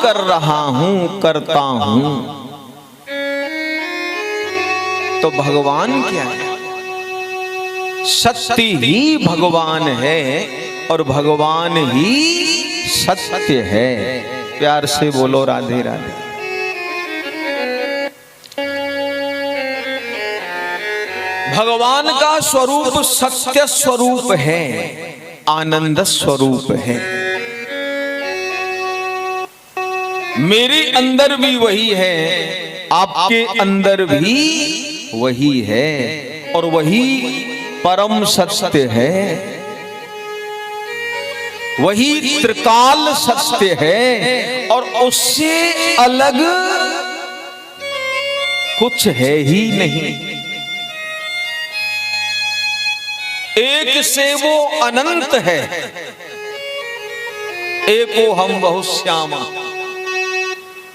कर रहा हूं, करता हूं। तो भगवान क्या है? सत्य ही भगवान है और भगवान ही सत्य है। प्यार से बोलो राधे राधे। भगवान का स्वरूप सत्य स्वरूप है, आनंद स्वरूप है। मेरे अंदर भी वही है, आपके अंदर भी वही है, और वही परम सत्य है, वही त्रिकाल सत्य है, और उससे अलग कुछ है ही नहीं। एक से वो अनंत है, एको हम बहुत श्यामा।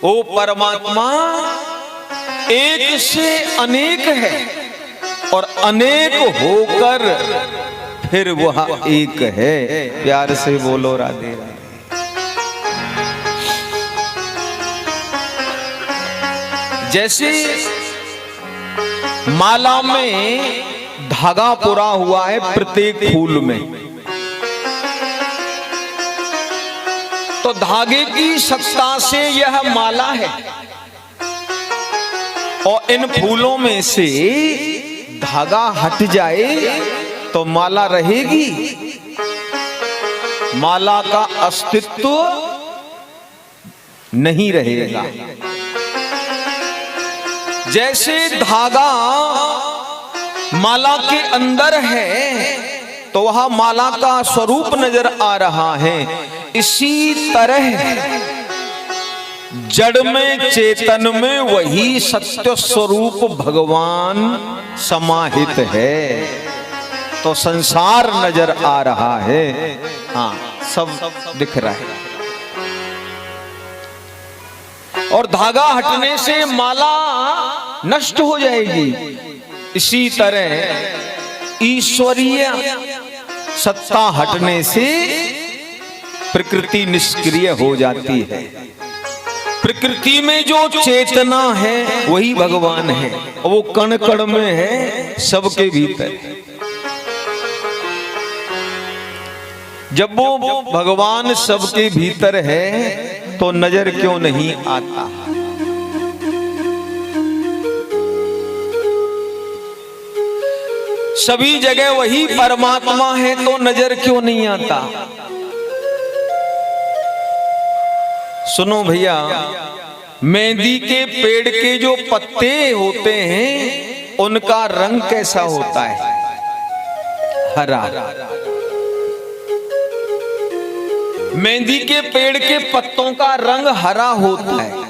वो परमात्मा एक से अनेक है और अनेक होकर फिर वह एक है। प्यार से बोलो राधे राधे। जैसे माला में धागा पुरा हुआ है प्रत्येक फूल में, तो धागे की सत्ता से यह माला है, और इन फूलों में से धागा हट जाए तो माला रहेगी? माला का अस्तित्व नहीं रहेगा। जैसे धागा माला के अंदर है तो वह माला का स्वरूप नजर आ रहा है, इसी तरह जड़ में चेतन में वही सत्य स्वरूप भगवान समाहित है। तो संसार नजर आ रहा है, हाँ सब दिख रहा है, और धागा हटने से माला नष्ट हो जाएगी। इसी तरह ईश्वरीय सत्ता हटने से प्रकृति निष्क्रिय हो जाती है। प्रकृति में जो चेतना है वही भगवान है, और वो कण कण में है, सबके भीतर। जब वो भगवान सबके भीतर है तो नजर क्यों नहीं आता? सभी जगह वही परमात्मा है तो नजर क्यों नहीं आता? सुनो भैया, मेहंदी के पेड़ के जो पत्ते होते हैं उनका रंग कैसा होता है? हरा। मेहंदी के पेड़ के पत्तों का रंग हरा होता है।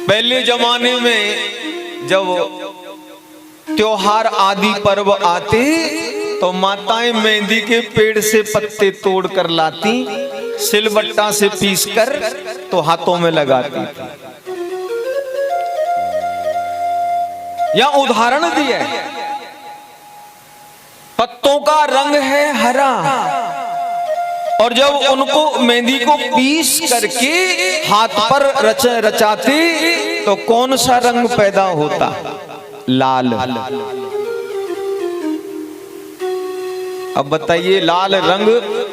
पहले जमाने में जब त्योहार आदि पर्व आते तो माताएं मेहंदी के पेड़ से पत्ते तोड़ कर लाती, सिलबट्टा से पीसकर तो हाथों में लगाती थी। या उदाहरण दिया है, पत्तों का रंग है हरा, और जब उनको मेहंदी को पीस करके हाथ पर रचाते तो कौन सा रंग पैदा होता? लाल। अब बताइए लाल रंग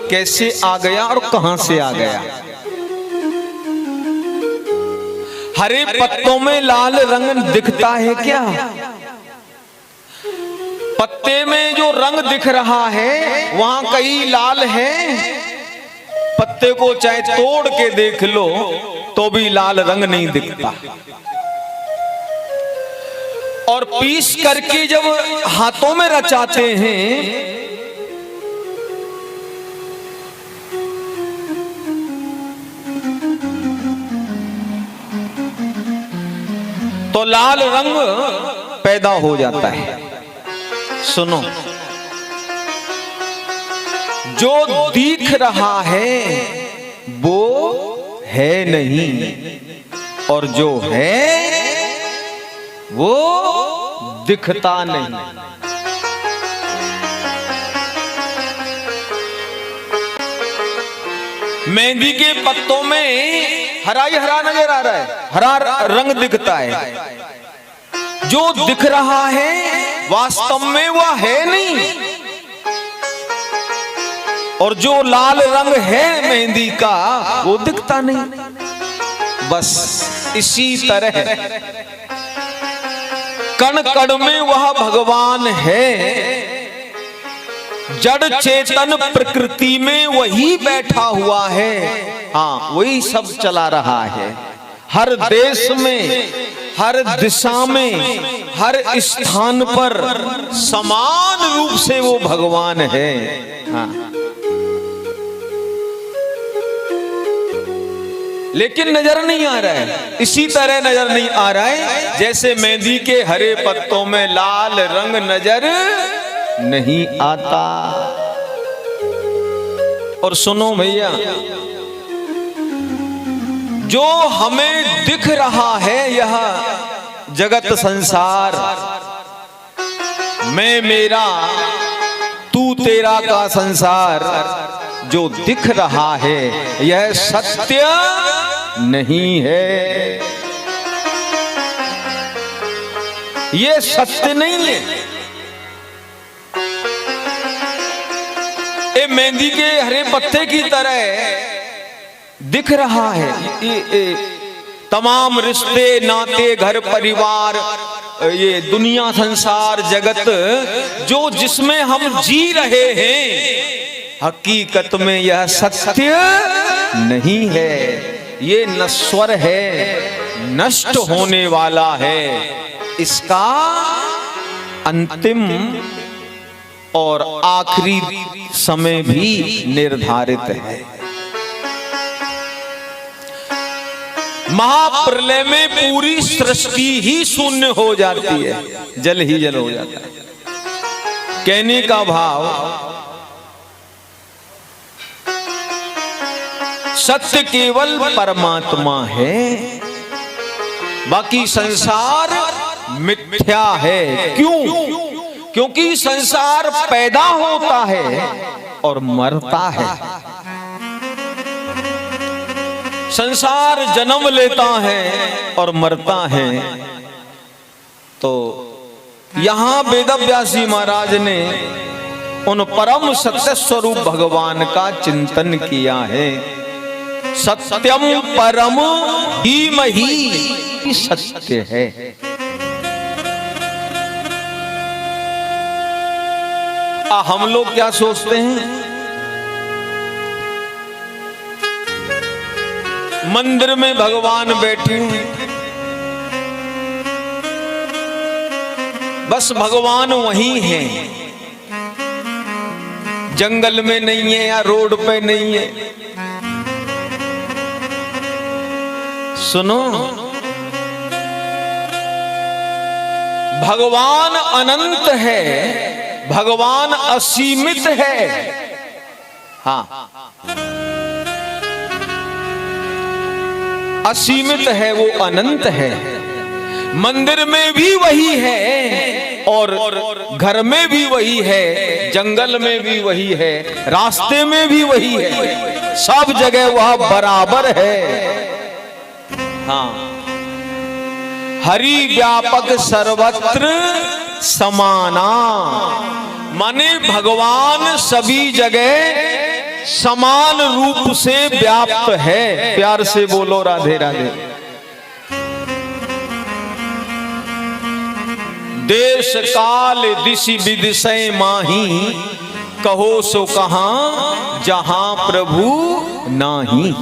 कैसे आ गया और कहां से आ गया? हरे पत्तों में लाल रंग दिखता है क्या? पत्ते में जो रंग दिख रहा है वहां कहीं लाल है? पत्ते को चाहे तोड़ के देख लो तो भी लाल रंग नहीं दिखता। और पीस करके जब हाथों में रचाते हैं तो लाल रंग पैदा हो जाता है। सुनो, जो दिख रहा है वो है नहीं, और जो है वो दिखता नहीं। मेहंदी के पत्तों में हरा ही हरा नजर आ रहा है, हरा रंग दिखता है। जो दिख रहा है वास्तव में वह है नहीं, और जो लाल रंग है मेहंदी का वो दिखता नहीं। बस इसी तरह कण कण में वह भगवान है, जड़ चेतन प्रकृति में वही बैठा हुआ है। हाँ, वही सब चला रहा है। हर देश में, हर दिशा में, हर स्थान पर समान रूप से वो भगवान है। हाँ, लेकिन नजर नहीं आ रहा है। इसी तरह नजर नहीं आ रहा है जैसे मेहंदी के हरे पत्तों में लाल रंग नजर नहीं आता। और सुनो भैया, जो हमें दिख रहा है यह जगत संसार, मैं मेरा तू तेरा का संसार जो दिख रहा है यह सत्य नहीं है। यह सत्य नहीं है। ये मेहंदी के हरे पत्ते की तरह दिख रहा है। ये तमाम रिश्ते नाते घर परिवार, ये दुनिया संसार जगत जो जिसमें हम जी रहे हैं, हकीकत में यह सत्य नहीं है। ये नश्वर है, नष्ट होने वाला है। इसका अंतिम और आखिरी समय भी निर्धारित है। महाप्रलय में पूरी सृष्टि ही शून्य हो जाती है, जल ही जल हो जाता है। कहने का भाव, सत्य केवल परमात्मा है, बाकी संसार मिथ्या है। क्यों? क्योंकि संसार पैदा होता है और मरता है। संसार जन्म लेता है और मरता है। तो यहां वेदव्यासी महाराज ने उन परम सत्य स्वरूप भगवान का चिंतन किया है। सत्यम परम धीमहि सत्य है। हम लोग क्या सोचते हैं? मंदिर में भगवान बैठे हैं, बस भगवान वहीं है, जंगल में नहीं है या रोड पे नहीं है। सुनो, भगवान अनंत है, भगवान असीमित है। हाँ, असीमित है, वो अनंत है। मंदिर में भी वही है और घर में भी वही है, जंगल में भी वही है, रास्ते में भी वही है, सब जगह वह बराबर है। हाँ, हरि व्यापक सर्वत्र समाना, माने भगवान सभी जगह समान रूप से व्याप्त है। प्यार से बोलो राधे राधे। देश काल दिशि विदिशय माही, कहो सो कहां जहां प्रभु नाही।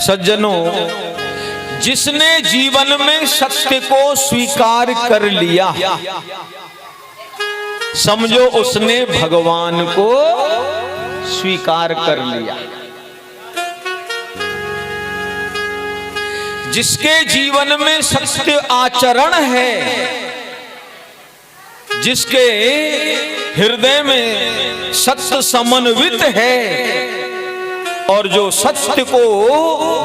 सज्जनों, जिसने जीवन में सत्य को स्वीकार कर लिया, समझो उसने भगवान को स्वीकार कर लिया। जिसके जीवन में सत्य आचरण है, जिसके हृदय में सत्य समन्वित है और जो सत्य को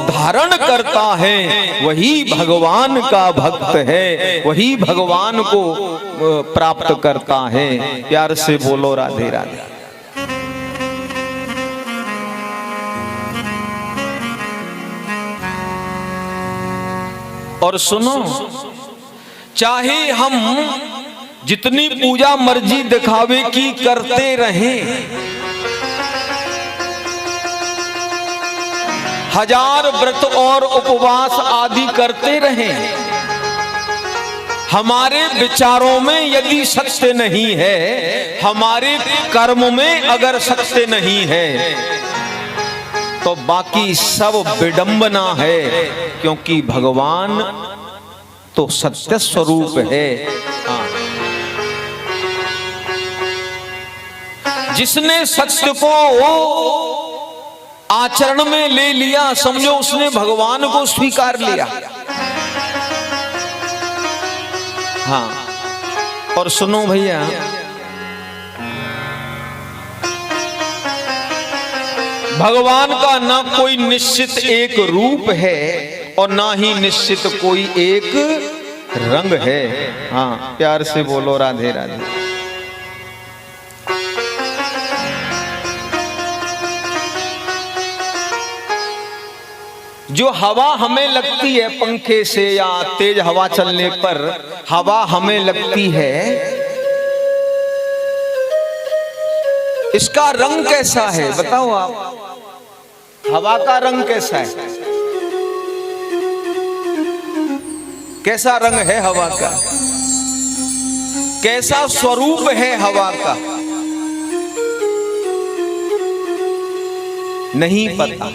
धारण करता है वही भगवान का भक्त है, वही भगवान को प्राप्त करता है। प्यार से बोलो राधे राधे। और सुनो, चाहे हम जितनी पूजा मर्जी दिखावे की करते रहें, हजार व्रत और उपवास आदि करते रहें, हमारे विचारों में यदि सत्य नहीं है, हमारे कर्म में अगर सत्य नहीं है, तो बाकी सब विडंबना है, क्योंकि भगवान तो सत्य स्वरूप है। जिसने सत्य को आचरण में ले लिया, समझो उसने भगवान को स्वीकार लिया। हाँ, और सुनो भैया, भगवान का ना कोई निश्चित एक रूप है और ना ही निश्चित कोई एक रंग है। हाँ, प्यार से बोलो राधे राधे। जो हवा हमें लगती है पंखे से या तेज हवा चलने पर हवा हमें लगती है, इसका रंग कैसा है बताओ आप? हवा का रंग कैसा है? कैसा रंग है हवा का? कैसा स्वरूप है हवा का? नहीं पता।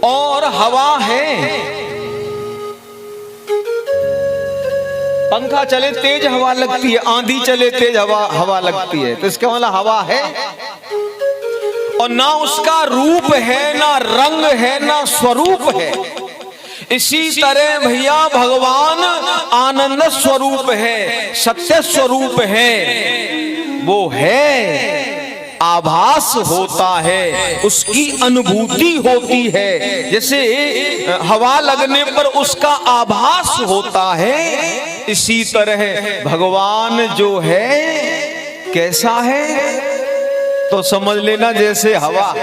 और हवा है, पंखा चले तेज हवा लगती है, आंधी चले तेज हवा लगती है, तो इसका मतलब हवा है। और ना उसका रूप है, ना रंग है, ना स्वरूप है। इसी तरह भैया भगवान आनंद स्वरूप है, सत्य स्वरूप है। वो है, आभास होता है, उसकी अनुभूति होती है। जैसे हवा लगने पर उसका आभास होता है, इसी तरह भगवान जो है कैसा है, तो समझ लेना जैसे हवा,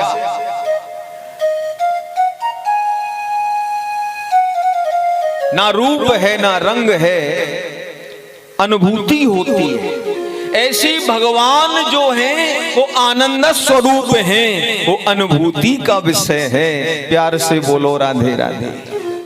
ना रूप है ना रंग है, अनुभूति होती है। ऐसे भगवान जो है वो आनंद स्वरूप हैं, वो अनुभूति का विषय है। प्यार से बोलो राधे राधे।